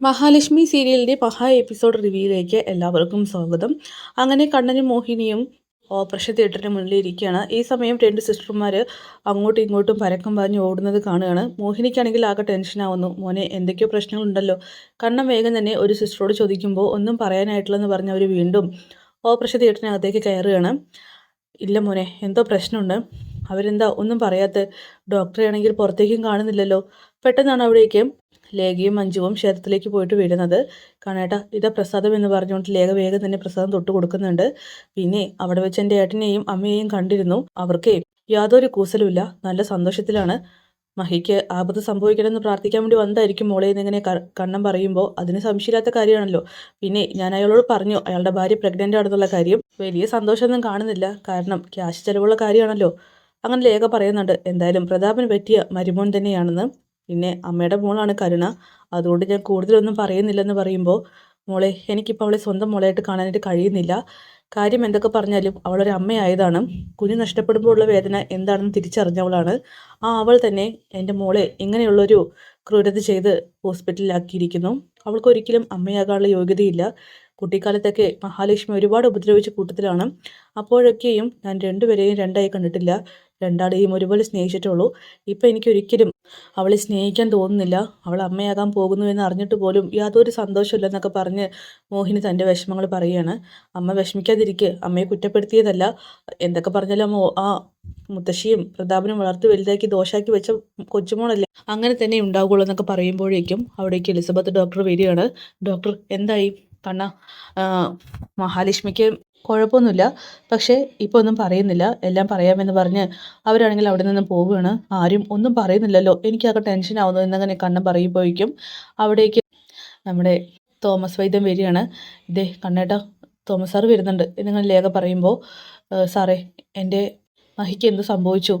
മഹാലക്ഷ്മി സീരിയലിൻ്റെ എപ്പിസോഡ് റിവ്യൂയിലേക്ക് എല്ലാവർക്കും സ്വാഗതം. അങ്ങനെ കണ്ണനും മോഹിനിയും ഓപ്പറേഷൻ തിയേറ്ററിന് മുന്നിലിരിക്കുകയാണ്. ഈ സമയം രണ്ട് സിസ്റ്റർമാർ അങ്ങോട്ടും ഇങ്ങോട്ടും പരക്കം പാഞ്ഞ് ഓടുന്നത് കാണുകയാണ്. മോഹിനിക്കാണെങ്കിൽ ആകെ ടെൻഷനാവുന്നു. മോനെ എന്തൊക്കെയോ പ്രശ്നങ്ങളുണ്ടല്ലോ. കണ്ണൻ വേഗം തന്നെ ഒരു സിസ്റ്ററോട് ചോദിക്കുമ്പോൾ ഒന്നും പറയാനായിട്ടില്ലെന്ന് പറഞ്ഞ് അവർ വീണ്ടും ഓപ്പറേഷൻ തിയേറ്ററിനകത്തേക്ക് കയറുകയാണ്. ഇല്ല മോനെ, എന്തോ പ്രശ്നമുണ്ട്. അവരെന്താ ഒന്നും പറയാത്ത? ഡോക്ടറെ ആണെങ്കിൽ പുറത്തേക്കും കാണുന്നില്ലല്ലോ. പെട്ടെന്നാണ് അവിടേക്ക് ലേഖയും മഞ്ജുവും ക്ഷേത്രത്തിലേക്ക് പോയിട്ട് വീഴുന്നത്. കാണേട്ടാ, ഇതാ പ്രസാദം എന്ന് പറഞ്ഞുകൊണ്ട് ലേഖ വേഗം തന്നെ പ്രസാദം തൊട്ട് കൊടുക്കുന്നുണ്ട്. പിന്നെ അവിടെ വെച്ച് എൻ്റെ ഏട്ടനെയും അമ്മയെയും കണ്ടിരുന്നു. അവർക്ക് യാതൊരു കൂസലുമില്ല, നല്ല സന്തോഷത്തിലാണ്. മഹിക്ക് ആപത്ത് സംഭവിക്കണമെന്ന് പ്രാർത്ഥിക്കാൻ വേണ്ടി വന്നതായിരിക്കും മോളെ എന്നിങ്ങനെ കണ്ണൻ പറയുമ്പോൾ അതിന് സംശയമില്ലാത്ത കാര്യമാണല്ലോ. പിന്നെ ഞാൻ അയാളോട് പറഞ്ഞു അയാളുടെ ഭാര്യ പ്രഗ്നൻ്റ് ആണെന്നുള്ള കാര്യം. വലിയ സന്തോഷമൊന്നും കാണുന്നില്ല, കാരണം ക്യാഷ് ചിലവുള്ള കാര്യമാണല്ലോ. അങ്ങനെ ലേഖ പറയുന്നുണ്ട്, എന്തായാലും പ്രതാപന് പറ്റിയ മരുമോൻ തന്നെയാണെന്ന്. പിന്നെ അമ്മയുടെ മോളാണ് കരുണ, അതുകൊണ്ട് ഞാൻ കൂടുതലൊന്നും പറയുന്നില്ലെന്ന് പറയുമ്പോൾ, മോളെ എനിക്കിപ്പോൾ അവളെ സ്വന്തം മോളായിട്ട് കാണാനായിട്ട് കഴിയുന്നില്ല. കാര്യം എന്തൊക്കെ പറഞ്ഞാലും അവളൊരു അമ്മയായതാണ്. കുഞ്ഞ് നഷ്ടപ്പെടുമ്പോൾ ഉള്ള വേദന എന്താണെന്ന് തിരിച്ചറിഞ്ഞവളാണ്. അവൾ തന്നെ എൻ്റെ മോളെ ഇങ്ങനെയുള്ളൊരു ക്രൂരത ചെയ്ത് ഹോസ്പിറ്റലിലാക്കിയിരിക്കുന്നു. അവൾക്കൊരിക്കലും അമ്മയാകാനുള്ള യോഗ്യതയില്ല. കുട്ടിക്കാലത്തൊക്കെ മഹാലക്ഷ്മി ഒരുപാട് ഉപദ്രവിച്ച കൂട്ടത്തിലാണ്. അപ്പോഴൊക്കെയും ഞാൻ രണ്ടുപേരെയും രണ്ടായി കണ്ടിട്ടില്ല, രണ്ടാളെയും ഒരുപോലെ സ്നേഹിച്ചിട്ടുള്ളൂ. ഇപ്പം എനിക്കൊരിക്കലും അവളെ സ്നേഹിക്കാൻ തോന്നുന്നില്ല. അവൾ അമ്മയാകാൻ പോകുന്നു എന്ന് അറിഞ്ഞിട്ട് പോലും യാതൊരു സന്തോഷമില്ലെന്നൊക്കെ പറഞ്ഞ് മോഹിനി തൻ്റെ വിഷമങ്ങൾ പറയുകയാണ്. അമ്മ വിഷമിക്കാതിരിക്കുക, അമ്മയെ കുറ്റപ്പെടുത്തിയതല്ല. എന്തൊക്കെ പറഞ്ഞാലും ആ മുത്തശ്ശിയും പ്രതാപനും വളർത്തി വലുതാക്കി ദോഷാക്കി വെച്ച കൊച്ചുമോളല്ലേ, അങ്ങനെ തന്നെ ഉണ്ടാവുകയുള്ളൂ എന്നൊക്കെ പറയുമ്പോഴേക്കും അവിടേക്ക് എലിസബത്ത് ഡോക്ടർ വരികയാണ്. ഡോക്ടർ എന്തായി കണ്ണ? മഹാലക്ഷ്മിക്ക് കുഴപ്പമൊന്നുമില്ല, പക്ഷേ ഇപ്പോൾ ഒന്നും പറയുന്നില്ല, എല്ലാം പറയാമെന്ന് പറഞ്ഞ് അവരാണെങ്കിൽ അവിടെ നിന്ന് പോവുകയാണ്. ആരും ഒന്നും പറയുന്നില്ലല്ലോ, എനിക്കൊക്കെ ടെൻഷനാവുന്നു എന്നങ്ങനെ കണ്ണൻ പറയുമ്പോഴേക്കും അവിടേക്ക് നമ്മുടെ തോമസ് വൈദ്യൻ വരികയാണ്. ഇതേ കണ്ണേട്ടാ, തോമസ് സാറ് വരുന്നുണ്ട് എന്നിങ്ങനെ ലേഖ പറയുമ്പോൾ, സാറേ എൻ്റെ മഹിക്ക് എന്ത് സംഭവിച്ചു?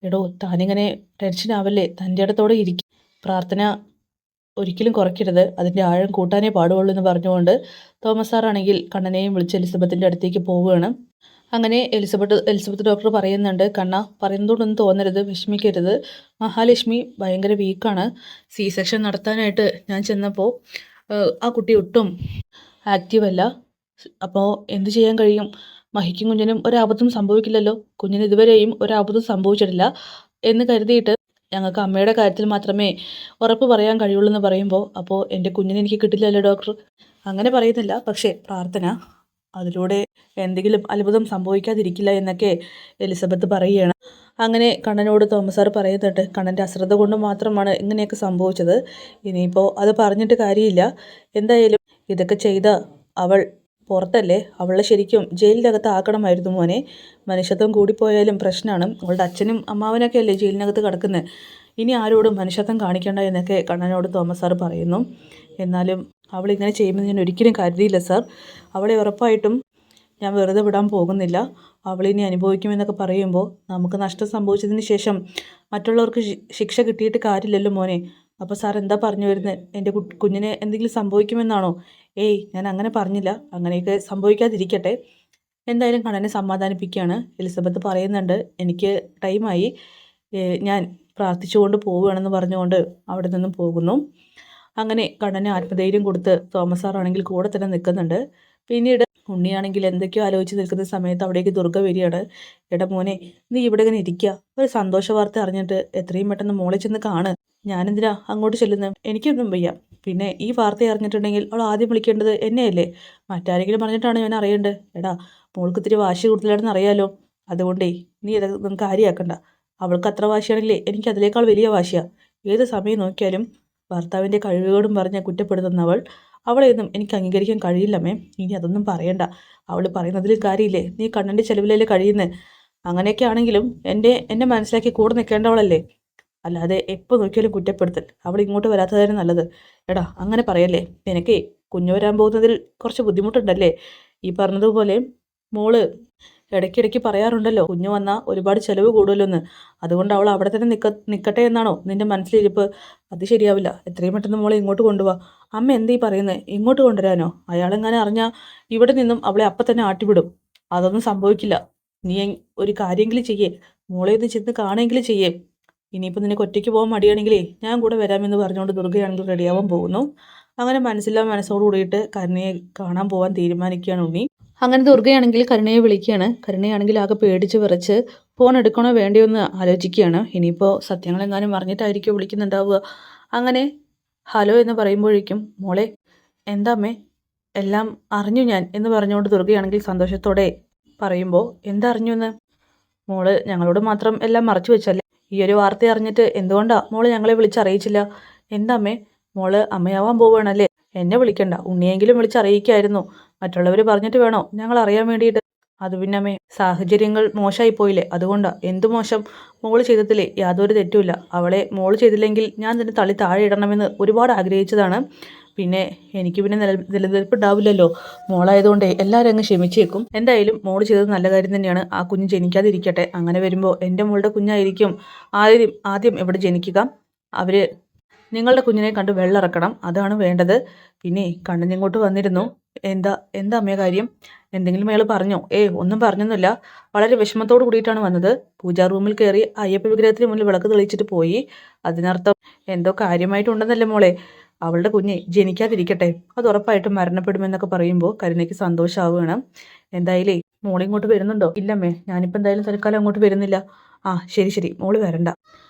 എടോ താനിങ്ങനെ ടെൻഷനാവല്ലേ, തൻ്റെ ഇടത്തോടെ ഇരിക്കും, പ്രാർത്ഥന ഒരിക്കലും കുറയ്ക്കരുത്, അതിൻ്റെ ആഴം കൂട്ടാനേ പാടുള്ളൂ എന്ന് പറഞ്ഞുകൊണ്ട് തോമസ് സാറാണെങ്കിൽ കണ്ണനെയും വിളിച്ച് എലിസബത്തിൻ്റെ അടുത്തേക്ക് പോവുകയാണ്. അങ്ങനെ എലിസബത്ത് ഡോക്ടർ പറയുന്നുണ്ട്, കണ്ണ പറയുന്നതുകൊണ്ടൊന്നും തോന്നരുത്, വിഷമിക്കരുത്. മഹാലക്ഷ്മി ഭയങ്കര വീക്കാണ്. സി സെക്ഷൻ നടത്താനായിട്ട് ഞാൻ ചെന്നപ്പോൾ ആ കുട്ടി ഒട്ടും ആക്റ്റീവല്ല. അപ്പോൾ എന്ത് ചെയ്യാൻ കഴിയും? മഹിക്കും കുഞ്ഞിനും ഒരാപത്തും സംഭവിക്കില്ലല്ലോ, കുഞ്ഞിന് ഇതുവരെയും ഒരാപത്തും സംഭവിച്ചിട്ടില്ല എന്ന് കരുതിയിട്ട് ഞങ്ങൾക്ക് അമ്മയുടെ കാര്യത്തിൽ മാത്രമേ ഉറപ്പ് പറയാൻ കഴിയുള്ളൂ എന്ന് പറയുമ്പോൾ, അപ്പോൾ എൻ്റെ കുഞ്ഞിനെ എനിക്ക് കിട്ടില്ലല്ലോ ഡോക്ടർ. അങ്ങനെ പറയുന്നില്ല, പക്ഷേ പ്രാർത്ഥന, അതിലൂടെ എന്തെങ്കിലും അത്ഭുതം സംഭവിക്കാതിരിക്കില്ല എന്നൊക്കെ എലിസബത്ത് പറയുകയാണ്. അങ്ങനെ കണ്ണനോട് തോമസ് സാർ പറയുന്നുണ്ട്, കണ്ണൻ്റെ അശ്രദ്ധ കൊണ്ട് മാത്രമാണ് ഇങ്ങനെയൊക്കെ സംഭവിച്ചത്, ഇനിയിപ്പോൾ അത് പറഞ്ഞിട്ട് കാര്യമില്ല. എന്തായാലും ഇതൊക്കെ ചെയ്ത അവൾ പുറത്തല്ലേ, അവളെ ശരിക്കും ജയിലിനകത്ത് ആക്കണമായിരുന്നു മോനെ. മനുഷ്യത്വം കൂടിപ്പോയാലും പ്രശ്നമാണ്. അവളുടെ അച്ഛനും അമ്മാവനൊക്കെ അല്ലേ ജയിലിനകത്ത് കിടക്കുന്നത്. ഇനി ആരോടും മനുഷ്യത്വം കാണിക്കേണ്ട എന്നൊക്കെ കണ്ണനോട് തോമസ് സാർ പറയുന്നു. എന്നാലും അവളിങ്ങനെ ചെയ്യുമെന്ന് ഞാൻ ഒരിക്കലും കരുതിയില്ല സാർ. അവളെ ഉറപ്പായിട്ടും ഞാൻ വെറുതെ വിടാൻ പോകുന്നില്ല, അവളിനി അനുഭവിക്കുമെന്നൊക്കെ പറയുമ്പോൾ, നമുക്ക് നഷ്ടം സംഭവിച്ചതിന് ശേഷം മറ്റുള്ളവർക്ക് ശിക്ഷ കിട്ടിയിട്ട് കാര്യമില്ലല്ലോ മോനെ. അപ്പോൾ സാർ എന്താ പറഞ്ഞു വരുന്നത്? എൻ്റെ കുഞ്ഞിന് എന്തെങ്കിലും സംഭവിക്കുമെന്നാണോ? ഏയ്, ഞാൻ അങ്ങനെ പറഞ്ഞില്ല, അങ്ങനെയൊക്കെ സംഭവിക്കാതിരിക്കട്ടെ. എന്തായാലും കണ്ണനെ സമാധാനിപ്പിക്കുകയാണ്. എലിസബത്ത് പറയുന്നുണ്ട്, എനിക്ക് ടൈമായി, ഞാൻ പ്രാർത്ഥിച്ചുകൊണ്ട് പോവുകയാണെന്ന് പറഞ്ഞുകൊണ്ട് അവിടെ നിന്നും പോകുന്നു. അങ്ങനെ കണ്ണനെ ആത്മധൈര്യം കൊടുത്ത് തോമസ് സാറാണെങ്കിൽ കൂടെ തന്നെ നിൽക്കുന്നുണ്ട്. പിന്നീട് ഉണ്ണിയാണെങ്കിൽ എന്തൊക്കെയോ ആലോചിച്ച് നിൽക്കുന്ന സമയത്ത് അവിടേക്ക് ദുർഗ വരികയാണ്. എടാ മോനെ, നീ ഇവിടെ ഇങ്ങനെ ഇരിക്കുക, ഒരു സന്തോഷ വാർത്ത അറിഞ്ഞിട്ട് എത്രയും പെട്ടെന്ന് മോളെ ചെന്ന് കാണ്. ഞാനെന്തിനാ അങ്ങോട്ട് ചെല്ലുന്നത്? എനിക്കൊന്നും വയ്യ. പിന്നെ ഈ വാർത്ത അറിഞ്ഞിട്ടുണ്ടെങ്കിൽ അവൾ ആദ്യം വിളിക്കേണ്ടത് എന്നെയല്ലേ, മറ്റാരെങ്കിലും പറഞ്ഞിട്ടാണ് ഞാൻ അറിയേണ്ടത്. എടാ, മോൾക്ക് ഇത്തിരി വാശി കൂടുതലാണെന്ന് അറിയാലോ, അതുകൊണ്ടേ നീ ഇതൊന്നും കാര്യമാക്കണ്ട. അവൾക്ക് അത്ര വാശിയാണെങ്കിലേ എനിക്ക് അതിനേക്കാൾ വലിയ വാശിയാണ്. ഏത് സമയം നോക്കിയാലും ഭർത്താവിൻ്റെ കഴിവുകേടും പറഞ്ഞ് കുറ്റപ്പെടുത്തുന്നവൾ, അവളെയൊന്നും എനിക്ക് അംഗീകരിക്കാൻ കഴിയില്ലമ്മേ. ഇനി അതൊന്നും പറയണ്ട, അവൾ പറയുന്നതിലും കാര്യമില്ലേ, നീ കണ്ണൻ്റെ ചെലവിലല്ലേ കഴിയുന്നത്. അങ്ങനെയൊക്കെ ആണെങ്കിലും എന്നെ മനസ്സിലാക്കി കൂടെ നിൽക്കേണ്ടവളല്ലേ, അല്ലാതെ എപ്പോൾ നോക്കിയാലും കുറ്റപ്പെടുത്തൽ. അവൾ ഇങ്ങോട്ട് വരാത്തതായിരുന്നു നല്ലത്. എടാ അങ്ങനെ പറയല്ലേ, നിനക്കേ കുഞ്ഞു വരാൻ പോകുന്നതിൽ കുറച്ച് ബുദ്ധിമുട്ടുണ്ടല്ലേ. ഈ പറഞ്ഞതുപോലെ മോള് ഇടയ്ക്കിടയ്ക്ക് പറയാറുണ്ടല്ലോ, കുഞ്ഞു വന്നാൽ ഒരുപാട് ചിലവ് കൂടുമല്ലോ എന്ന്. അതുകൊണ്ട് അവൾ അവിടെ തന്നെ നിൽക്കട്ടെ എന്നാണോ നിൻ്റെ മനസ്സിലിരിപ്പ്? അത് ശരിയാവില്ല, എത്രയും പെട്ടെന്ന് മോളെ ഇങ്ങോട്ട് കൊണ്ടുപോവാ. അമ്മ എന്തീ പറയുന്നത്? ഇങ്ങോട്ട് കൊണ്ടുവരാനോ? അയാളെങ്ങനെ അറിഞ്ഞാൽ ഇവിടെ നിന്നും അവളെ അപ്പം തന്നെ ആട്ടിവിടും. അതൊന്നും സംഭവിക്കില്ല. നീ ഒരു കാര്യമെങ്കിലും ചെയ്യേ, മോളെ ഒന്ന് ചെന്ന് കാണുമെങ്കിലും ചെയ്യേ. ഇനിയിപ്പോൾ നിനക്ക് ഒറ്റയ്ക്ക് പോകാൻ മടിയാണെങ്കിലേ ഞാൻ കൂടെ വരാമെന്ന് പറഞ്ഞുകൊണ്ട് ദുർഗയാണെങ്കിൽ റെഡിയാവാൻ പോകുന്നു. അങ്ങനെ മനസ്സില്ലാ മനസ്സോട് കൂടിയിട്ട് കരുണയെ കാണാൻ പോകാൻ തീരുമാനിക്കുകയാണ് ഉണ്ണി. അങ്ങനെ ദുർഗയാണെങ്കിൽ കരുണയെ വിളിക്കുകയാണ്. കരുണയാണെങ്കിൽ ആകെ പേടിച്ച് വിറച്ച് ഫോൺ എടുക്കണോ വേണ്ടയോ എന്ന് ആലോചിക്കുകയാണ്. ഇനിയിപ്പോൾ സത്യങ്ങളെങ്ങാനും അറിഞ്ഞിട്ടായിരിക്കും വിളിക്കുന്നുണ്ടാവുക. അങ്ങനെ ഹലോ എന്ന് പറയുമ്പോഴേക്കും മോളെ എന്താ അമ്മേ എല്ലാം അറിഞ്ഞു ഞാൻ എന്ന് പറഞ്ഞുകൊണ്ട് ദുർഗയാണെങ്കിൽ സന്തോഷത്തോടെ പറയുമ്പോൾ എന്താ അറിഞ്ഞു എന്ന്. മോള് ഞങ്ങളോട് മാത്രം എല്ലാം മറച്ചു വെച്ചല്ലേ, ഈ ഒരു വാർത്ത അറിഞ്ഞിട്ട് എന്തുകൊണ്ടാ മോള് ഞങ്ങളെ വിളിച്ചറിയിച്ചില്ല? എന്താ അമ്മേ മോള് അമ്മയാവാൻ പോവുകയാണല്ലേ, എന്നെ വിളിക്കണ്ട ഉണ്ണിയെങ്കിലും വിളിച്ചറിയിക്കായിരുന്നു. മറ്റുള്ളവർ പറഞ്ഞിട്ട് വേണോ ഞങ്ങൾ അറിയാൻ വേണ്ടിയിട്ട്? അത് പിന്നെ അമ്മേ സാഹചര്യങ്ങൾ മോശമായി പോയില്ലേ, അതുകൊണ്ടാ. എന്തു മോശം? മോള് ചെയ്തതില്ലേ യാതൊരു തെറ്റുമില്ല. അവളെ മോള് ചെയ്തില്ലെങ്കിൽ ഞാൻ തന്നെ തള്ളി താഴെ ഇടണമെന്ന് ഒരുപാട് ആഗ്രഹിച്ചതാണ്. പിന്നെ എനിക്ക് പിന്നെ നിലനിൽപ്പുണ്ടാവില്ലല്ലോ. മോളായതുകൊണ്ട് എല്ലാവരും അങ്ങ് ക്ഷമിച്ചേക്കും. എന്തായാലും മോള് ചെയ്തത് നല്ല കാര്യം തന്നെയാണ്. ആ കുഞ്ഞ് ജനിക്കാതിരിക്കട്ടെ. അങ്ങനെ വരുമ്പോൾ എൻ്റെ മോളുടെ കുഞ്ഞായിരിക്കും ആദ്യം ഇവിടെ ജനിക്കുക. അവർ നിങ്ങളുടെ കുഞ്ഞിനെ കണ്ട് വെള്ളമിറക്കണം, അതാണ് വേണ്ടത്. പിന്നെ കണ്ണനിങ്ങോട്ട് വന്നിരുന്നു. എന്താ എന്താ അമ്മയ കാര്യം? എന്തെങ്കിലും അയാൾ പറഞ്ഞോ? ഒന്നും പറഞ്ഞൊന്നുമില്ല. വളരെ വിഷമത്തോട് കൂടിയിട്ടാണ് വന്നത്. പൂജാ റൂമിൽ കയറി അയ്യപ്പ വിഗ്രഹത്തിന് മുന്നിൽ വിളക്ക് തെളിയിച്ചിട്ട് പോയി. അതിനർത്ഥം എന്തോ കാര്യമായിട്ടുണ്ടെന്നല്ലേ മോളെ. അവളുടെ കുഞ്ഞ് ജനിക്കാതിരിക്കട്ടെ, അത് ഉറപ്പായിട്ടും മരണപ്പെടുമെന്നൊക്കെ പറയുമ്പോൾ കരുണയ്ക്ക് സന്തോഷമാവുകയാണ്. എന്തായാലേ മോളെ ഇങ്ങോട്ട് വരുന്നുണ്ടോ? ഇല്ലമ്മേ, ഞാനിപ്പോൾ എന്തായാലും തൽക്കാലം അങ്ങോട്ട് വരുന്നില്ല. ആ ശരി ശരി, മോള് വരണ്ട,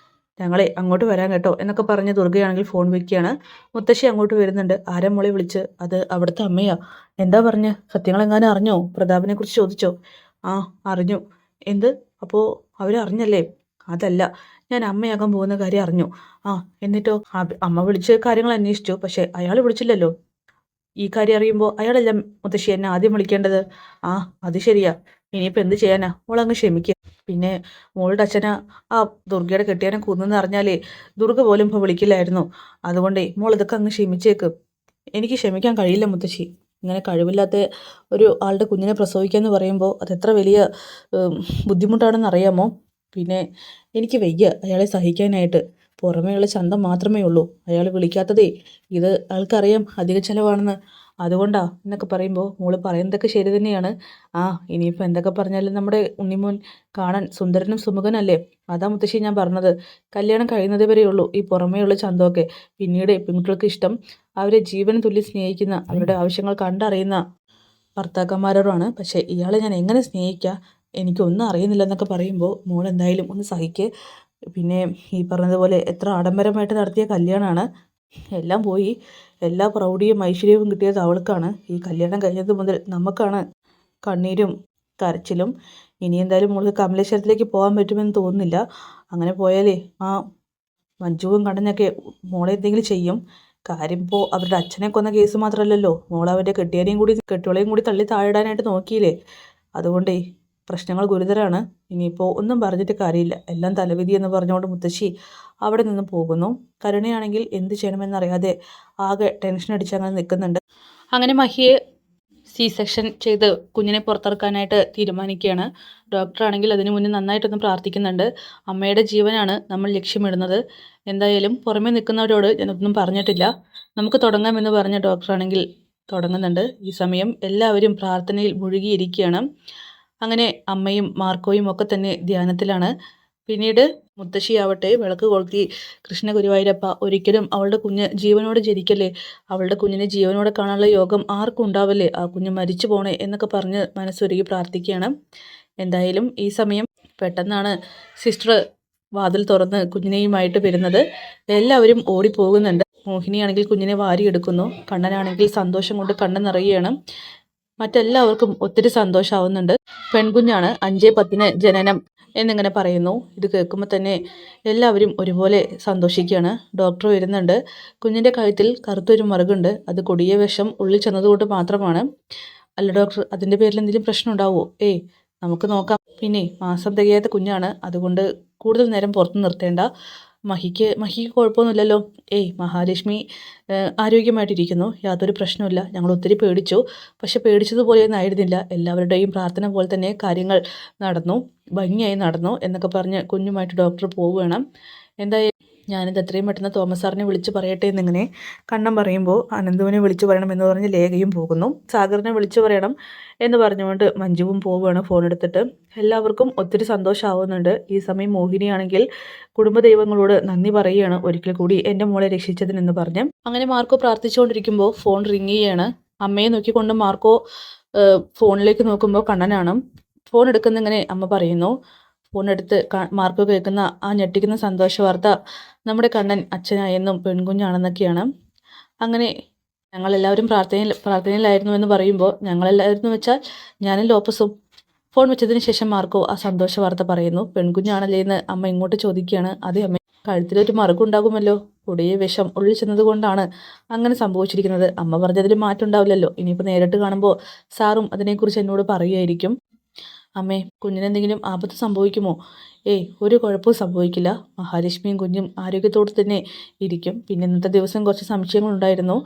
ഞങ്ങളെ അങ്ങോട്ട് വരാൻ കേട്ടോ എന്നൊക്കെ പറഞ്ഞ് ദുർഗയാണെങ്കിൽ ഫോൺ വെക്കുകയാണ്. മുത്തശ്ശി അങ്ങോട്ട് വരുന്നുണ്ട്. ആരാ മോളെ വിളിച്ച്? അത് അവിടുത്തെ അമ്മയാ. എന്താ പറഞ്ഞ്? സത്യങ്ങളെങ്ങാനും അറിഞ്ഞോ? പ്രതാപിനെ കുറിച്ച് ചോദിച്ചോ? ആ അറിഞ്ഞു. എന്ത്? അപ്പോൾ അവരറിഞ്ഞല്ലേ? അതല്ല, ഞാൻ അമ്മയാകാൻ പോകുന്ന കാര്യം അറിഞ്ഞു. ആ എന്നിട്ടോ? അമ്മ വിളിച്ച് കാര്യങ്ങൾ അന്വേഷിച്ചു, പക്ഷെ അയാൾ വിളിച്ചില്ലല്ലോ. ഈ കാര്യം അറിയുമ്പോൾ അയാളല്ല മുത്തശ്ശി എന്നെ ആദ്യം വിളിക്കേണ്ടത്. ആ അത് ശരിയാ. ഇനിയിപ്പോൾ എന്ത് ചെയ്യാനാ? മോളങ്ങ് ക്ഷമിക്കുക. പിന്നെ മോളുടെ അച്ഛന ആ ദുർഗയുടെ കെട്ടിയാനെ കൊന്നെന്ന് അറിഞ്ഞാലേ ദുർഗ പോലും ഇപ്പോൾ വിളിക്കില്ലായിരുന്നു. അതുകൊണ്ടേ മോൾ ഇതൊക്കെ അങ്ങ് ക്ഷമിച്ചേക്ക്. എനിക്ക് ക്ഷമിക്കാൻ കഴിയില്ല മുത്തശ്ശി. ഇങ്ങനെ കഴിവില്ലാത്ത ഒരു ആളുടെ കുഞ്ഞിനെ പ്രസവിക്കുക എന്ന് പറയുമ്പോൾ അതെത്ര വലിയ ബുദ്ധിമുട്ടാണെന്ന് അറിയാമോ? പിന്നെ എനിക്ക് വയ്യ അയാളെ സഹിക്കാനായിട്ട്. പുറമേയുള്ള ചന്തം മാത്രമേ ഉള്ളൂ. അയാൾ വിളിക്കാത്തതേ ഇത് ആൾക്കറിയാം അധിക ചിലവാണെന്ന്. അതുകൊണ്ടാ എന്നൊക്കെ പറയുമ്പോൾ മോള് പറയുന്നതൊക്കെ ശരി തന്നെയാണ്. ആ ഇനിയിപ്പോൾ എന്തൊക്കെ പറഞ്ഞാലും നമ്മുടെ ഉണ്ണിമോൻ കാണാൻ സുന്ദരനും സുമുഖനല്ലേ. അതാ മുത്തശ്ശി ഞാൻ പറഞ്ഞത്. കല്യാണം കഴിയുന്നത് വരെയുള്ളൂ ഈ പുറമേയുള്ള ചന്തമൊക്കെ. പിന്നീട് പെൺകുട്ടികൾക്ക് ഇഷ്ടം അവരെ ജീവന് തുല്യം സ്നേഹിക്കുന്ന, അവരുടെ ആവശ്യങ്ങൾ കണ്ടറിയുന്ന ഭർത്താക്കന്മാരോടാണ്. പക്ഷേ ഇയാളെ ഞാൻ എങ്ങനെ സ്നേഹിക്കുക, എനിക്കൊന്നും അറിയുന്നില്ലെന്നൊക്കെ പറയുമ്പോൾ മോൾ എന്തായാലും ഒന്ന് സഹിക്ക്. പിന്നെ ഈ പറഞ്ഞതുപോലെ എത്ര ആഡംബരമായിട്ട് നടത്തിയ കല്യാണമാണ്. എല്ലാം പോയി. എല്ലാ പ്രൗഢിയും ഐശ്വര്യവും കിട്ടിയത് അവൾക്കാണ്. ഈ കല്യാണം കഴിഞ്ഞത് മുതൽ നമുക്കാണ് കണ്ണീരും കരച്ചിലും. ഇനി എന്തായാലും മോൾക്ക് കമലേശ്വരത്തിലേക്ക് പോകാൻ പറ്റുമെന്ന് തോന്നുന്നില്ല. അങ്ങനെ പോയാലേ ആ മഞ്ജുവും കണ്ണനൊക്കെ മോളെ എന്തെങ്കിലും ചെയ്യും. കാര്യം ഇപ്പോൾ അവരുടെ അച്ഛനെ കൊന്ന കേസ് മാത്രമല്ലല്ലോ, മോൾ അവരുടെ കെട്ടിയോളെയും കൂടി തള്ളി താഴിടാനായിട്ട് നോക്കിയില്ലേ. അതുകൊണ്ടേ പ്രശ്നങ്ങൾ ഗുരുതരമാണ്. ഇനിയിപ്പോൾ ഒന്നും പറഞ്ഞിട്ട് കാര്യമില്ല, എല്ലാം തലവിധി എന്ന് പറഞ്ഞുകൊണ്ട് മുത്തശ്ശി അവിടെ നിന്ന് പോകുന്നു. കരുണയാണെങ്കിൽ എന്ത് ചെയ്യണമെന്നറിയാതെ ആകെ ടെൻഷൻ അടിച്ചങ്ങനെ നിൽക്കുന്നുണ്ട്. അങ്ങനെ മഹിയെ സെക്ഷൻ ചെയ്ത് കുഞ്ഞിനെ പുറത്തിറക്കാനായിട്ട് തീരുമാനിക്കുകയാണ്. ഡോക്ടറാണെങ്കിൽ അതിനു മുന്നേ നന്നായിട്ടൊന്ന് പ്രാർത്ഥിക്കുന്നുണ്ട്. അമ്മയുടെ ജീവനാണ് നമ്മൾ ലക്ഷ്യമിടുന്നത്. എന്തായാലും പുറമേ നിൽക്കുന്നവരോട് ഞാനൊന്നും പറഞ്ഞിട്ടില്ല, നമുക്ക് തുടങ്ങാമെന്ന് പറഞ്ഞ ഡോക്ടറാണെങ്കിൽ തുടങ്ങുന്നുണ്ട്. ഈ സമയം എല്ലാവരും പ്രാർത്ഥനയിൽ മുഴുകിയിരിക്കുകയാണ്. അങ്ങനെ അമ്മയും മാർക്കോയും ഒക്കെ തന്നെ ധ്യാനത്തിലാണ്. പിന്നീട് മുത്തശ്ശിയാവട്ടെ വിളക്ക് കൊളുത്തി കൃഷ്ണ ഗുരുവായൂരപ്പ ഒരിക്കലും അവളുടെ കുഞ്ഞ് ജീവനോടെ ജനിക്കല്ലേ, അവളുടെ കുഞ്ഞിനെ ജീവനോടെ കാണാനുള്ള യോഗം ആർക്കും ഉണ്ടാവല്ലേ, ആ കുഞ്ഞ് മരിച്ചു പോണേ എന്നൊക്കെ പറഞ്ഞ് മനസ്സൊരുക്കി പ്രാർത്ഥിക്കുകയാണ്. എന്തായാലും ഈ സമയം പെട്ടെന്നാണ് സിസ്റ്റർ വാതിൽ തുറന്ന് കുഞ്ഞിനെയുമായിട്ട് വരുന്നത്. എല്ലാവരും ഓടിപ്പോകുന്നുണ്ട്. മോഹിനിയാണെങ്കിൽ കുഞ്ഞിനെ വാരിയെടുക്കുന്നു. കണ്ണനാണെങ്കിൽ സന്തോഷം കൊണ്ട് കണ്ണ് നിറയുകയാണ്. മറ്റെല്ലാവർക്കും ഒത്തിരി സന്തോഷമാവുന്നുണ്ട്. പെൺകുഞ്ഞാണ്, 5/10 ജനനം എന്നിങ്ങനെ പറയുന്നു. ഇത് കേൾക്കുമ്പോൾ തന്നെ എല്ലാവരും ഒരുപോലെ സന്തോഷിക്കുകയാണ്. ഡോക്ടർ വരുന്നുണ്ട്. കുഞ്ഞിൻ്റെ കഴുത്തിൽ കറുത്തൊരു മറുകുണ്ട്. അത് കൊടിയ വിഷം ഉള്ളിൽ ചെന്നതുകൊണ്ട് മാത്രമാണ്. അല്ല ഡോക്ടർ, അതിൻ്റെ പേരിൽ എന്തെങ്കിലും പ്രശ്നം ഉണ്ടാവുമോ? നമുക്ക് നോക്കാം. പിന്നെ മാസം തികയാത്ത കുഞ്ഞാണ്, അതുകൊണ്ട് കൂടുതൽ നേരം പുറത്ത് നിർത്തേണ്ട. മഹിക്ക് കുഴപ്പമൊന്നുമില്ലല്ലോ. മഹാലക്ഷ്മി ആരോഗ്യമായിട്ടിരിക്കുന്നു, യാതൊരു പ്രശ്നമില്ല. ഞങ്ങൾ ഒത്തിരി പേടിച്ചു, പക്ഷെ പേടിച്ചതുപോലെയൊന്നും ആയിരുന്നില്ല. എല്ലാവരുടെയും പ്രാർത്ഥന പോലെ തന്നെ കാര്യങ്ങൾ നടന്നു, ഭംഗിയായി നടന്നു എന്നൊക്കെ പറഞ്ഞ് കുഞ്ഞുമായിട്ട് ഡോക്ടർ പോവുകയാണ്. എന്തായാലും ഞാനിത് എത്രയും പെട്ടെന്ന് തോമസ് സാറിനെ വിളിച്ച് പറയട്ടെ എന്നിങ്ങനെ കണ്ണൻ പറയുമ്പോൾ അനന്തുവിനെ വിളിച്ചു പറയണമെന്ന് പറഞ്ഞ് ലേഖയും പോകുന്നു. സാഗറിനെ വിളിച്ചു പറയണം എന്ന് പറഞ്ഞുകൊണ്ട് മഞ്ജുവും പോവുകയാണ് ഫോൺ എടുത്തിട്ട്. എല്ലാവർക്കും ഒത്തിരി സന്തോഷമാവുന്നുണ്ട്. ഈ സമയം മോഹിനിയാണെങ്കിൽ കുടുംബദൈവങ്ങളോട് നന്ദി പറയുകയാണ് ഒരിക്കൽ കൂടി എൻ്റെ മോളെ രക്ഷിച്ചതിനെന്ന് പറഞ്ഞ്. അങ്ങനെ മാർക്കോ പ്രാർത്ഥിച്ചുകൊണ്ടിരിക്കുമ്പോൾ ഫോൺ റിങ് ചെയ്യാണ്. അമ്മയെ നോക്കിക്കൊണ്ട് മാർക്കോ ഫോണിലേക്ക് നോക്കുമ്പോൾ കണ്ണനാണ്. ഫോൺ എടുക്കുന്നിങ്ങനെ അമ്മ പറയുന്നു. ഫോൺ എടുത്ത് മാർക്കോ കേൾക്കുന്ന ആ ഞെട്ടിക്കുന്ന സന്തോഷ വാർത്ത നമ്മുടെ കണ്ണൻ അച്ഛനായെന്നും പെൺകുഞ്ഞാണെന്നൊക്കെയാണ്. അങ്ങനെ ഞങ്ങളെല്ലാവരും പ്രാർത്ഥനയിലായിരുന്നു എന്ന് പറയുമ്പോൾ ഞങ്ങളെല്ലാവരും എന്ന് വെച്ചാൽ ഞാനും ലോപ്പസും. ഫോൺ വെച്ചതിന് ശേഷം മാർക്കോ ആ സന്തോഷ വാർത്ത പറയുന്നു. പെൺകുഞ്ഞാണല്ലേ എന്ന് അമ്മ ഇങ്ങോട്ട് ചോദിക്കുകയാണ്. അതേ അമ്മ, കഴുത്തിലൊരു മറുകുണ്ടാകുമല്ലോ, കൊടിയ വിഷം ഉള്ളിൽ ചെന്നത് കൊണ്ടാണ് അങ്ങനെ സംഭവിച്ചിരിക്കുന്നത്. അമ്മ പറഞ്ഞതിൽ മാറ്റം ഉണ്ടാവില്ലല്ലോ. ഇനിയിപ്പോൾ നേരിട്ട് കാണുമ്പോൾ സാറും അതിനെക്കുറിച്ച് എന്നോട് പറയുമായിരിക്കും. അമ്മേ, കുഞ്ഞിനെന്തെങ്കിലും ആപത്ത് സംഭവിക്കുമോ? ഏയ്, ഒരു കുഴപ്പവും സംഭവിക്കില്ല. മഹാലക്ഷ്മിയും കുഞ്ഞും ആരോഗ്യത്തോടെ തന്നെ ഇരിക്കും. പിന്നെ ഇന്നത്തെ ദിവസം കുറച്ച് സംശയങ്ങളുണ്ടായിരുന്നു.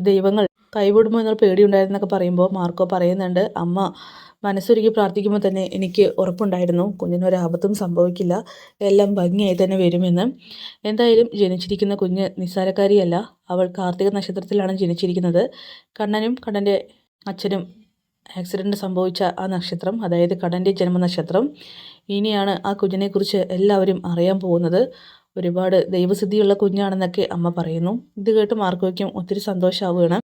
ദൈവങ്ങൾ കൈവിടുമോ എന്നുള്ള പേടിയുണ്ടായിരുന്നൊക്കെ പറയുമ്പോൾ മാർക്കോ പറയുന്നുണ്ട്, അമ്മ മനസ്സൊരുക്കി പ്രാർത്ഥിക്കുമ്പോൾ തന്നെ എനിക്ക് ഉറപ്പുണ്ടായിരുന്നു കുഞ്ഞിനൊരാപത്തും സംഭവിക്കില്ല, എല്ലാം ഭംഗിയായി തന്നെ വരുമെന്ന്. എന്തായാലും ജനിച്ചിരിക്കുന്ന കുഞ്ഞ് നിസ്സാരക്കാരിയല്ല. അവൾ കാർത്തിക നക്ഷത്രത്തിലാണ് ജനിച്ചിരിക്കുന്നത്. കണ്ണനും കണ്ണൻ്റെ അച്ഛനും ആക്സിഡൻറ്റ് സംഭവിച്ച ആ നക്ഷത്രം, അതായത് കണ്ണൻ്റെ ജന്മനക്ഷത്രം. ഇനിയാണ് ആ കുഞ്ഞിനെക്കുറിച്ച് എല്ലാവരും അറിയാൻ പോകുന്നത്. ഒരുപാട് ദൈവസിദ്ധിയുള്ള കുഞ്ഞാണെന്നൊക്കെ അമ്മ പറയുന്നു. ഇത് കേട്ട് മാർക്കോയ്ക്കും ഒത്തിരി സന്തോഷമാവുകയാണ്.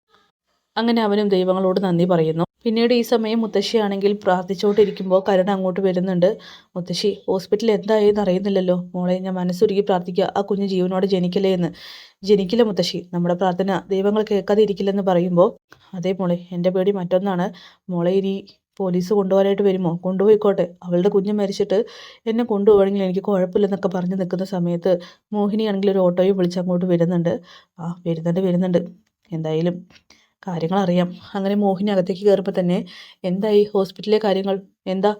അങ്ങനെ അവനും ദൈവങ്ങളോട് നന്ദി പറയുന്നു. പിന്നീട് ഈ സമയം മുത്തശ്ശിയാണെങ്കിൽ പ്രാർത്ഥിച്ചുകൊണ്ടിരിക്കുമ്പോൾ കരുണ അങ്ങോട്ട് വരുന്നുണ്ട്. മുത്തശ്ശി, ഹോസ്പിറ്റലിൽ എന്തായെന്ന് അറിയുന്നില്ലല്ലോ. മോളെ, ഞാൻ മനസ്സൊരുക്കി പ്രാർത്ഥിക്കുക, ആ കുഞ്ഞ് ജീവനോടെ ജനിക്കലേ എന്ന്. ജനിക്കില്ല മുത്തശ്ശി, നമ്മുടെ പ്രാർത്ഥന ദൈവങ്ങൾ കേൾക്കാതെ ഇരിക്കില്ലെന്ന് പറയുമ്പോൾ, അതേ മോളെ, എൻ്റെ പേടി മറ്റൊന്നാണ്. മോളെ ഇനി പോലീസ് കൊണ്ടുപോകാനായിട്ട് വരുമോ? കൊണ്ടുപോയിക്കോട്ടെ, അവളുടെ കുഞ്ഞ് മരിച്ചിട്ട് എന്നെ കൊണ്ടുപോകണമെങ്കിൽ എനിക്ക് കുഴപ്പമില്ലെന്നൊക്കെ പറഞ്ഞ് നിൽക്കുന്ന സമയത്ത് മോഹിനിയാണെങ്കിൽ ഒരു ഓട്ടോയും വിളിച്ച് അങ്ങോട്ട് വരുന്നുണ്ട്. വരുന്നുണ്ട്. എന്തായാലും കാര്യങ്ങൾ അറിയാം. അങ്ങനെ മോഹിനി അകത്തേക്ക് കയറുമ്പോൾ തന്നെ, എന്തായി ഹോസ്പിറ്റലിലെ കാര്യങ്ങൾ? എന്താ,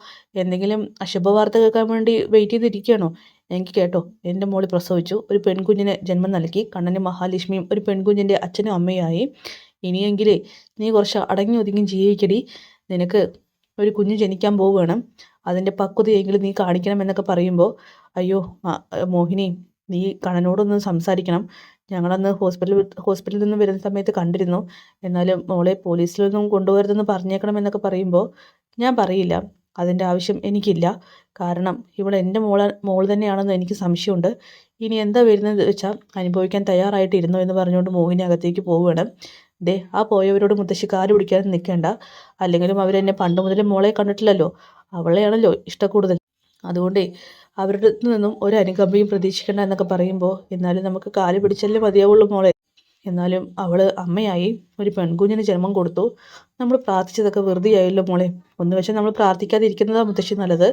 എന്തെങ്കിലും അശുഭവാർത്ത കേൾക്കാൻ വേണ്ടി വെയിറ്റ് ചെയ്തിരിക്കുകയാണോ? എനിക്ക് കേട്ടോ, എൻ്റെ മോള് പ്രസവിച്ചു, ഒരു പെൺകുഞ്ഞിന് ജന്മം നൽകി. കണ്ണനും മഹാലക്ഷ്മിയും ഒരു പെൺകുഞ്ഞിൻ്റെ അച്ഛനും അമ്മയായി. ഇനിയെങ്കിലേ നീ കുറച്ച് അടങ്ങി ഒതുങ്ങി ജീവിക്കടി. നിനക്ക് ഒരു കുഞ്ഞ് ജനിക്കാൻ പോവുകയാണ്, അതിൻ്റെ പക്വതയെങ്കിലും നീ കാണിക്കണം എന്നൊക്കെ പറയുമ്പോൾ, അയ്യോ മോഹിനി, നീ കണ്ണനോടൊന്ന് സംസാരിക്കണം. ഞങ്ങളന്ന് ഹോസ്പിറ്റലിൽ നിന്ന് വരുന്ന സമയത്ത് കണ്ടിരുന്നു. എന്നാലും മോളെ പോലീസിലൊന്നും കൊണ്ടുപോകരുതെന്ന് പറഞ്ഞേക്കണം എന്നൊക്കെ പറയുമ്പോൾ, ഞാൻ പറയില്ല, അതിൻ്റെ ആവശ്യം എനിക്കില്ല. കാരണം ഇവൾ എൻ്റെ മോൾ തന്നെയാണെന്ന് എനിക്ക് സംശയമുണ്ട്. ഇനി എന്താ വരുന്നത് വെച്ചാൽ അനുഭവിക്കാൻ തയ്യാറായിട്ടിരുന്നു എന്ന് പറഞ്ഞുകൊണ്ട് മോഹിനി അകത്തേക്ക് പോവുകയാണ്. ആ പോയവരോട് മുത്തശ്ശി കാല് പിടിക്കാതെ നിൽക്കേണ്ട. അല്ലെങ്കിലും അവരെന്നെ പണ്ട് മുതലേ മോളെ കണ്ടിട്ടില്ലല്ലോ, അവളെയാണല്ലോ ഇഷ്ടക്കൂടുതൽ. അതുകൊണ്ടേ അവരുടെ നിന്നും ഒരു അനുകമ്പയും പ്രതീക്ഷിക്കേണ്ട എന്നൊക്കെ പറയുമ്പോൾ, എന്നാലും നമുക്ക് കാല് പിടിച്ചല്ലേ മതിയാവുള്ളൂ മോളെ. എന്നാലും അവൾ അമ്മയായി, ഒരു പെൺകുഞ്ഞിന് ജന്മം കൊടുത്തു. നമ്മൾ പ്രാർത്ഥിച്ചതൊക്കെ വെറുതെ ആയല്ലോ മോളെ. ഒന്ന് വെച്ചാൽ നമ്മൾ പ്രാർത്ഥിക്കാതെ ഇരിക്കുന്നതാണ് മുത്തശ്ശി നല്ലത്.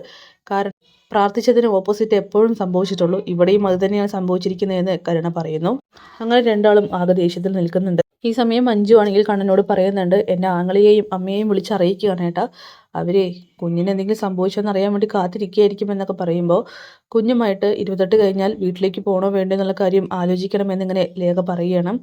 കാരണം പ്രാർത്ഥിച്ചതിന് ഓപ്പോസിറ്റ് എപ്പോഴും സംഭവിച്ചിട്ടുള്ളൂ. ഇവിടെയും അത് തന്നെയാണ് സംഭവിച്ചിരിക്കുന്നതെന്ന് കരുണ പറയുന്നു. അങ്ങനെ രണ്ടാളും ആകെ ദേഷ്യത്തിൽ നിൽക്കുന്നുണ്ട്. ഈ സമയം മഞ്ജു ആണെങ്കിൽ കണ്ണനോട് പറയുന്നുണ്ട്, എൻ്റെ ആങ്ങളെയും അമ്മയെയും വിളിച്ചറിയിക്കുകയാണ് ഏട്ടാ. അവരെ കുഞ്ഞിന് എന്തെങ്കിലും സംഭവിച്ചോന്ന് അറിയാൻ വേണ്ടി കാത്തിരിക്കുകയായിരിക്കും എന്നൊക്കെ പറയുമ്പോൾ, കുഞ്ഞുമായിട്ട് 28 കഴിഞ്ഞാൽ വീട്ടിലേക്ക് പോകണോ വേണ്ടോ എന്നുള്ള കാര്യം ആലോചിക്കണമെന്നിങ്ങനെ ലേഖ പറയുകയാണ്.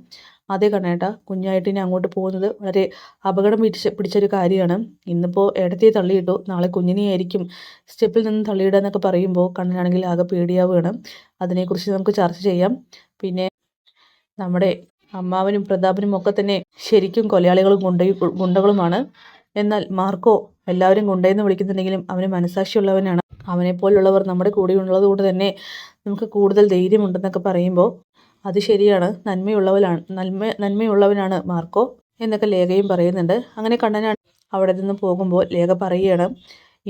അതേ കണ്ണേട്ടാ, കുഞ്ഞായിട്ട് ഇനി അങ്ങോട്ട് പോകുന്നത് വളരെ അപകടം പിടിച്ചൊരു കാര്യമാണ്. ഇന്നിപ്പോൾ ഏടത്തിയെ തള്ളിയിട്ടു, നാളെ കുഞ്ഞിനെയായിരിക്കും സ്റ്റെപ്പിൽ നിന്ന് തള്ളിയിടുക എന്നൊക്കെ പറയുമ്പോൾ കണ്ണനാണെങ്കിൽ ആകെ പേടിയാവുകയാണ്. അതിനെക്കുറിച്ച് നമുക്ക് ചർച്ച ചെയ്യാം. പിന്നെ നമ്മുടെ അമ്മാവനും പ്രതാപനും ഒക്കെ തന്നെ ശരിക്കും കൊലയാളികളും ഗുണ്ടകളുമാണ്. എന്നാൽ മാർക്കോ എല്ലാവരും ഗുണ്ടയെന്ന് വിളിക്കുന്നുണ്ടെങ്കിലും അവന് മനസാക്ഷിയുള്ളവനാണ്. അവനെപ്പോലുള്ളവർ നമ്മുടെ കൂടെ ഉള്ളത് കൊണ്ട് തന്നെ നമുക്ക് കൂടുതൽ ധൈര്യമുണ്ടെന്നൊക്കെ പറയുമ്പോൾ, അത് ശരിയാണ്, നന്മയുള്ളവനാണ് മാർക്കോ എന്നൊക്കെ ലേഖയും പറയുന്നുണ്ട്. അങ്ങനെ കണ്ണനാണ് അവിടെ നിന്ന് പോകുമ്പോൾ ലേഖ പറയുകയാണ്,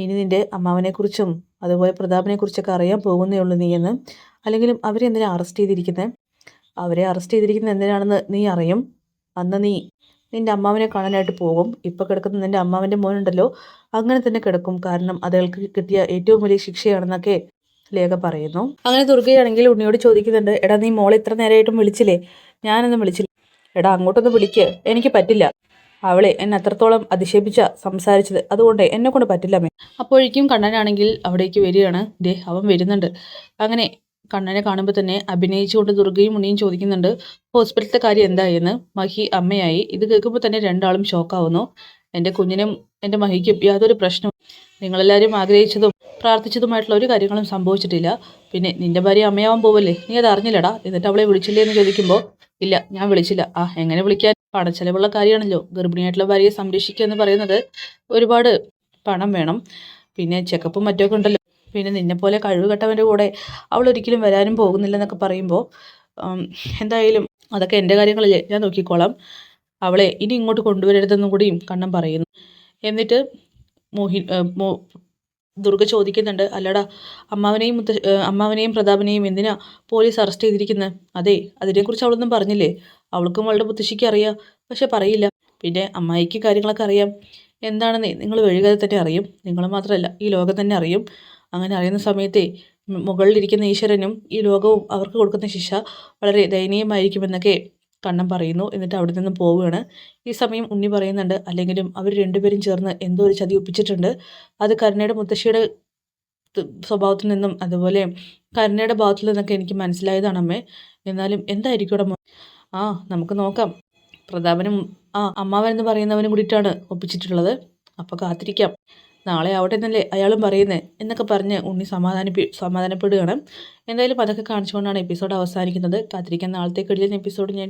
ഇനി നിൻ്റെ അമ്മാവനെക്കുറിച്ചും അതുപോലെ പ്രതാപനെക്കുറിച്ചൊക്കെ അറിയാൻ പോകുന്നേ ഉള്ളൂ നീയെന്ന്. അല്ലെങ്കിലും അവരെന്തിനാണ് അറസ്റ്റ് ചെയ്തിരിക്കുന്നത്? അവരെ അറസ്റ്റ് ചെയ്തിരിക്കുന്നത് എന്തിനാണെന്ന് നീ അറിയും. അന്ന് നീ നിൻ്റെ അമ്മാവനെ കാണാനായിട്ട് പോകും. ഇപ്പോൾ കിടക്കുന്ന നിൻ്റെ അമ്മാവൻ്റെ മോനുണ്ടല്ലോ, അങ്ങനെ തന്നെ കിടക്കും. കാരണം അതൾക്ക് കിട്ടിയ ഏറ്റവും വലിയ ശിക്ഷയാണെന്നൊക്കെ ലേഖ പറയുന്നു. അങ്ങനെ ദുർഗയാണെങ്കിൽ ഉണ്ണിയോട് ചോദിക്കുന്നുണ്ട്, എടാ നീ മോളെ ഇത്ര നേരമായിട്ടും വിളിച്ചില്ലേ? ഞാനൊന്നും വിളിച്ചില്ല. എടാ അങ്ങോട്ടൊന്ന് വിളിക്ക്, എനിക്ക് പറ്റില്ല. അവളെ എന്നെ അത്രത്തോളം അധിക്ഷേപിച്ച സംസാരിച്ചത്, അതുകൊണ്ട് എന്നെ കൊണ്ട് പറ്റില്ലമ്മേ. അപ്പോഴേക്കും കണ്ണനാണെങ്കിൽ അവിടേക്ക് വരികയാണ്. അവൻ വരുന്നുണ്ട്. അങ്ങനെ കണ്ണനെ കാണുമ്പോൾ തന്നെ അഭിനയിച്ചുകൊണ്ട് ദുർഗയും ഉണ്ണിയും ചോദിക്കുന്നുണ്ട്, ഹോസ്പിറ്റലത്തെ കാര്യം എന്തായെന്ന്. മഹി അമ്മയായി. ഇത് കേൾക്കുമ്പോൾ തന്നെ രണ്ടാളും ഷോക്കാവുന്നു. എൻ്റെ കുഞ്ഞിനും എൻ്റെ മഹിക്കും യാതൊരു പ്രശ്നവും നിങ്ങളെല്ലാവരും ആഗ്രഹിച്ചതും പ്രാർത്ഥിച്ചതുമായിട്ടുള്ള ഒരു കാര്യങ്ങളും സംഭവിച്ചിട്ടില്ല. പിന്നെ നിന്റെ ഭാര്യ അമ്മയാവാൻ പോവല്ലേ, നീ അത് അറിഞ്ഞില്ലടാ, എന്നിട്ട് അവളെ വിളിച്ചില്ലേ എന്ന് ചോദിക്കുമ്പോൾ ഇല്ല ഞാൻ വിളിച്ചില്ല. എങ്ങനെ വിളിക്കാൻ, പണച്ചെലവുള്ള കാര്യമാണല്ലോ. ഗർഭിണിയായിട്ടുള്ള ഭാര്യയെ സംരക്ഷിക്കുക എന്ന് പറയുന്നത് ഒരുപാട് പണം വേണം. പിന്നെ ചെക്കപ്പും മറ്റൊക്കെ ഉണ്ടല്ലോ. പിന്നെ നിന്നെപ്പോലെ കഴിവ് കെട്ടവൻ്റെ കൂടെ അവൾ ഒരിക്കലും വരാനും പോകുന്നില്ലെന്നൊക്കെ പറയുമ്പോൾ എന്തായാലും അതൊക്കെ എൻ്റെ കാര്യങ്ങളല്ലേ, ഞാൻ നോക്കിക്കോളാം. അവളെ ഇനി ഇങ്ങോട്ട് കൊണ്ടുവരരുതെന്നും കൂടിയും കണ്ണൻ പറയുന്നു. എന്നിട്ട് മോഹി മോ ദുർഗ ചോദിക്കുന്നുണ്ട്, അല്ലടാ അമ്മാവനെയും പ്രതാപനെയും എന്തിനാ പോലീസ് അറസ്റ്റ് ചെയ്തിരിക്കുന്നത്? അതെ, അതിനെക്കുറിച്ച് അവളൊന്നും പറഞ്ഞില്ലേ? അവൾക്കും അവളുടെ മുത്തശ്ശിക്ക് അറിയാം, പക്ഷെ പറയില്ല. പിന്നെ അമ്മായിക്ക് കാര്യങ്ങളൊക്കെ അറിയാം. എന്താണെന്നേ നിങ്ങൾ വഴുകാതെ തന്നെ അറിയും. നിങ്ങൾ മാത്രമല്ല, ഈ ലോകം തന്നെ അറിയും. അങ്ങനെ അറിയുന്ന സമയത്തെ മുകളിലിരിക്കുന്ന ഈശ്വരനും ഈ ലോകവും അവർക്ക് കൊടുക്കുന്ന ശിക്ഷ വളരെ ദയനീയമായിരിക്കുമെന്നൊക്കെ കണ്ണൻ പറയുന്നു. എന്നിട്ട് അവിടെ നിന്ന് പോവുകയാണ്. ഈ സമയം ഉണ്ണി പറയുന്നുണ്ട്, അല്ലെങ്കിലും അവർ രണ്ടുപേരും ചേർന്ന് എന്തോ ഒരു ചതി ഒപ്പിച്ചിട്ടുണ്ട്. അത് കരുണയുടെ മുത്തശ്ശിയുടെ സ്വഭാവത്തിൽ നിന്നും അതുപോലെ കരുണയുടെ ഭാഗത്തിൽ നിന്നൊക്കെ എനിക്ക് മനസ്സിലായതാണ് അമ്മേ. എന്നാലും എന്തായിരിക്കും അവിടെ നമുക്ക് നോക്കാം. പ്രതാപനും അമ്മാവൻ എന്ന് പറയുന്നവനും കൂടിയിട്ടാണ് ഒപ്പിച്ചിട്ടുള്ളത്. അപ്പോൾ കാത്തിരിക്കാം, നാളെ ആവട്ടെ എന്നല്ലേ അയാളും പറയുന്നത് എന്നൊക്കെ പറഞ്ഞ് ഉണ്ണി സമാധാനപ്പെടുകയാണ്. എന്തായാലും അതൊക്കെ കാണിച്ചുകൊണ്ടാണ് എപ്പിസോഡ് അവസാനിക്കുന്നത്. കാത്തിരിക്കാൻ നാളത്തെ കിടിലൻ എപ്പിസോഡ് ഞാൻ